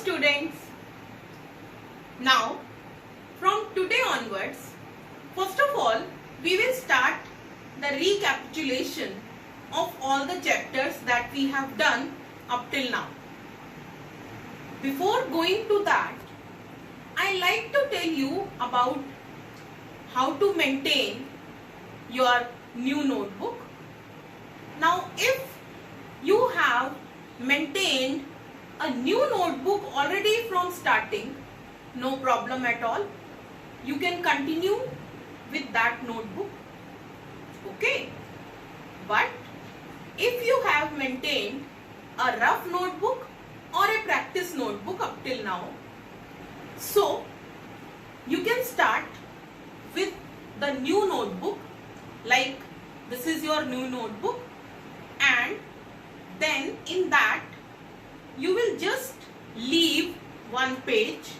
students. Now from today onwards, first of all we will start the recapitulation of all the chapters that we have done up till now. Before going to that, I like to tell you about how to maintain your new notebook. Now if you have maintained a new notebook already from starting, no problem at all. You can continue with that notebook. Okay. But if you have maintained a rough notebook or a practice notebook up till now, so you can start with the new notebook, like this is your new notebook, and then in that you will just leave one page,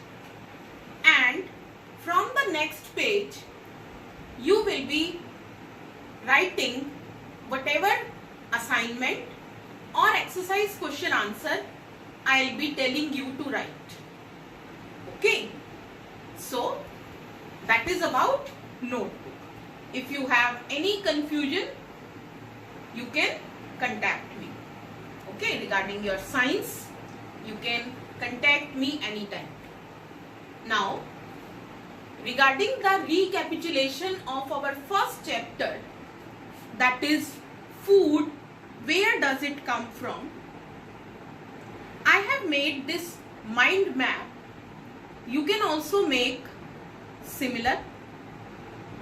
and from the next page you will be writing whatever assignment or exercise question answer I will be telling you to write. Okay, so that is about notebook. If you have any confusion, you can contact me. Okay, regarding your science, you can contact me anytime. Now, regarding the recapitulation of our first chapter, that is food, where does it come from? I have made this mind map. You can also make similar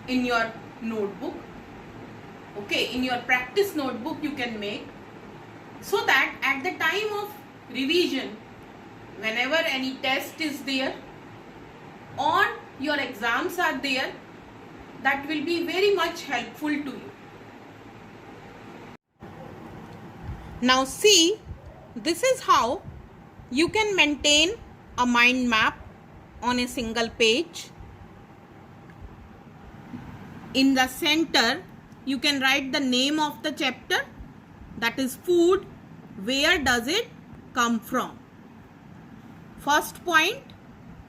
in your notebook. Okay, in your practice notebook you can make, so that at the time of revision, whenever any test is there or your exams are there, that will be very much helpful to you. Now see, this is how you can maintain a mind map on a single page. In the center, you can write the name of the chapter, that is food, where does it come from? First point,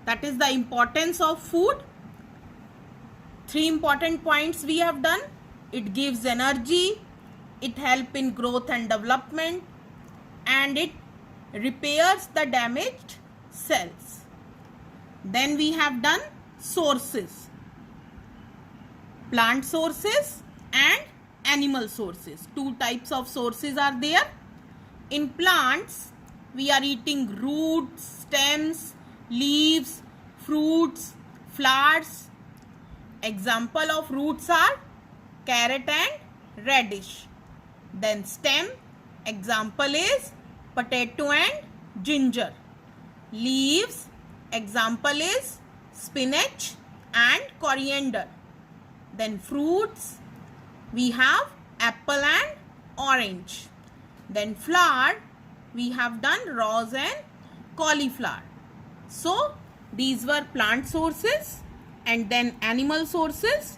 that is the importance of food. 3 important points we have done. It gives energy, it helps in growth and development, and it repairs the damaged cells. Then we have done sources, plant sources and animal sources. 2 types of sources are there. In plants, we are eating roots, stems, leaves, fruits, flowers. Example of roots are carrot and radish. Then stem, example is potato and ginger. Leaves, example is spinach and coriander. Then fruits, we have apple and orange. Then flower, we have done rose and cauliflower. So these were plant sources. And then animal sources,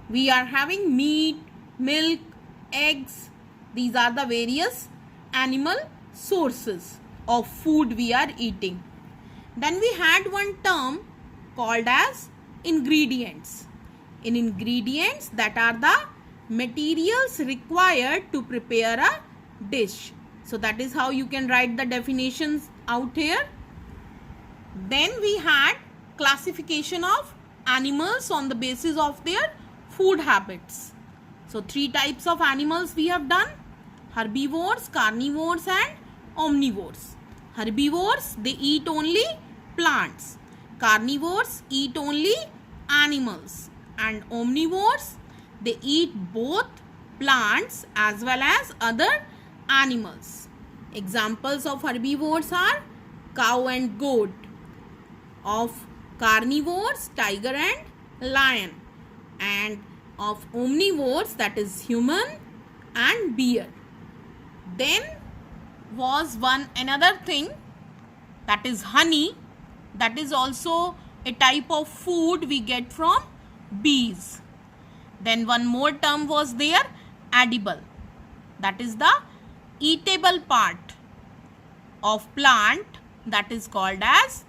we are having meat, milk, eggs. These are the various animal sources of food we are eating. Then we had one term called as ingredients. In ingredients, that are the materials required to prepare a dish. So that is how you can write the definitions out here. Then we had classification of animals on the basis of their food habits. So 3 types of animals we have done: herbivores, carnivores and omnivores. Herbivores, they eat only plants. Carnivores eat only animals. And omnivores, they eat both plants as well as other animals. Examples of herbivores are cow and goat. Of carnivores, tiger and lion. And of omnivores, that is human and bear. Then was another thing, that is honey. That is also a type of food we get from bees. Then one more term was there, edible. That is the eatable part of plant that is called as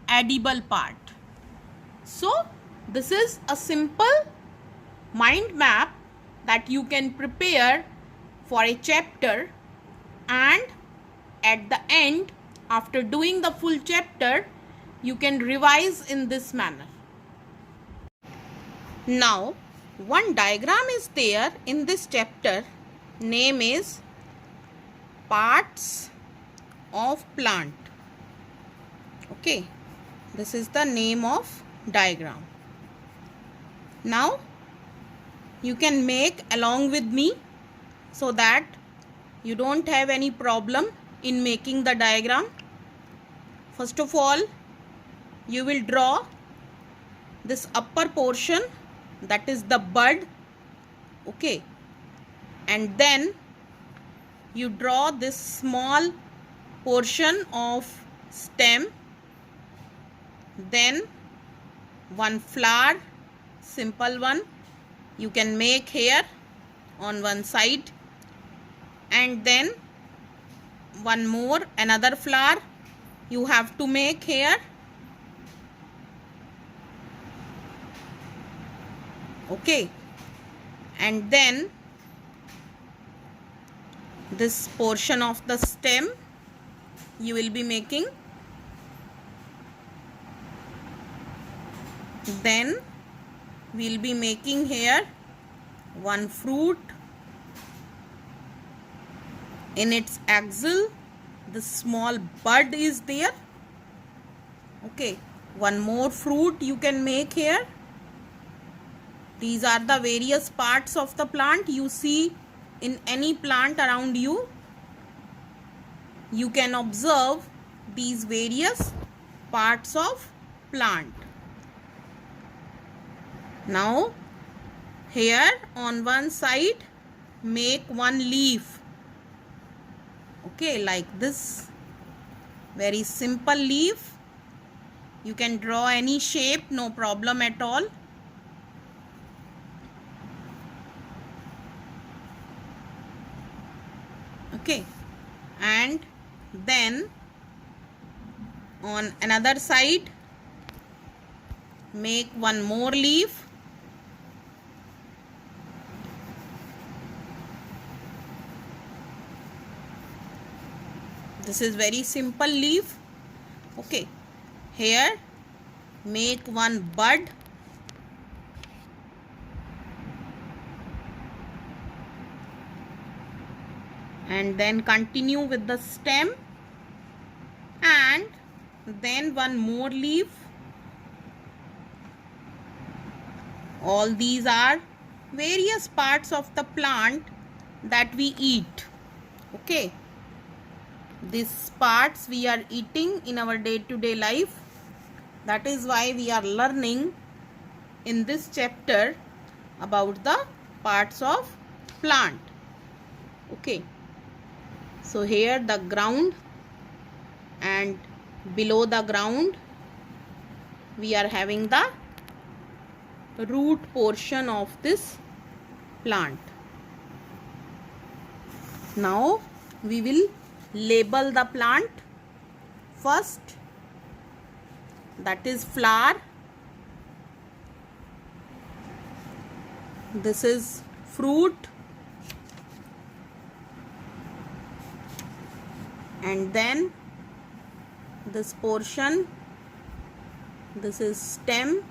edible part. So this is a simple mind map that you can prepare for a chapter, and at the end, after doing the full chapter, you can revise in this manner. Now, one diagram is there in this chapter. Name is Parts of Plant. Okay, this is the name of diagram. Now, you can make along with me so that you don't have any problem in making the diagram. First of all, you will draw this upper portion, that is the bud. Okay, and then you draw this small portion of stem, then one flower, simple one you can make here on one side, and then one more, another flower you have to make here. Okay, and then this portion of the stem you will be making. Then we'll be making here one fruit. In its axil, the small bud is there. Okay, one more fruit you can make here. These are the various parts of the plant you see in any plant around you. You can observe these various parts of plant. Now, here on one side, make one leaf. Okay, like this. Very simple leaf. You can draw any shape, no problem at all. Okay, and then on another side, make one more leaf. This is very simple leaf. Okay, here make one bud. And then continue with the stem, and then one more leaf. All these are various parts of the plant that we eat. Okay, these parts we are eating in our day-to-day life. That is why we are learning in this chapter about the parts of plant. Okay, so here the ground, and below the ground we are having the root portion of this plant. Now we will label the plant. First, that is flower. This is fruit. And then this portion, this is stem,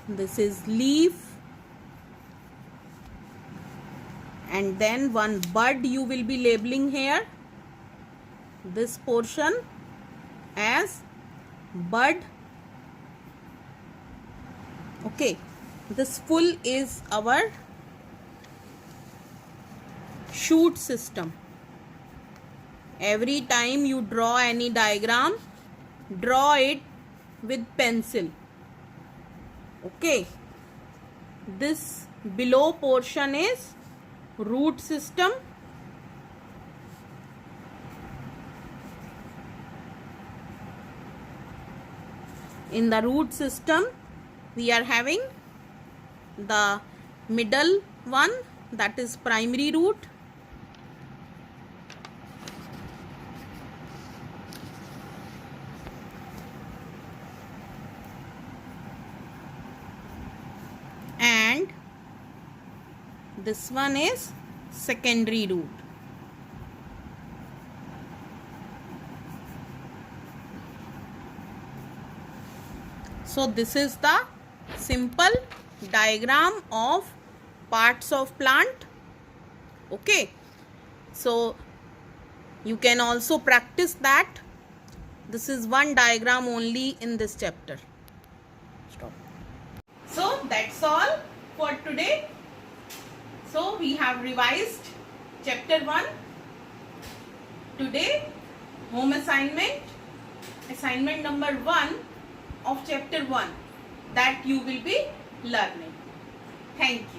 this is leaf, and then one bud you will be labeling here. This portion as bud. Okay, this full is our shoot system. Every time you draw any diagram, draw it with pencil. Okay, this below portion is root system. In the root system, we are having the middle one, that is primary root. This one is secondary root. So this is the simple diagram of parts of plant. Okay. So you can also practice that. This is one diagram only in this chapter. Stop. So that's all for today. So we have revised chapter 1. Today home assignment number 1 of chapter 1 that you will be learning. Thank you.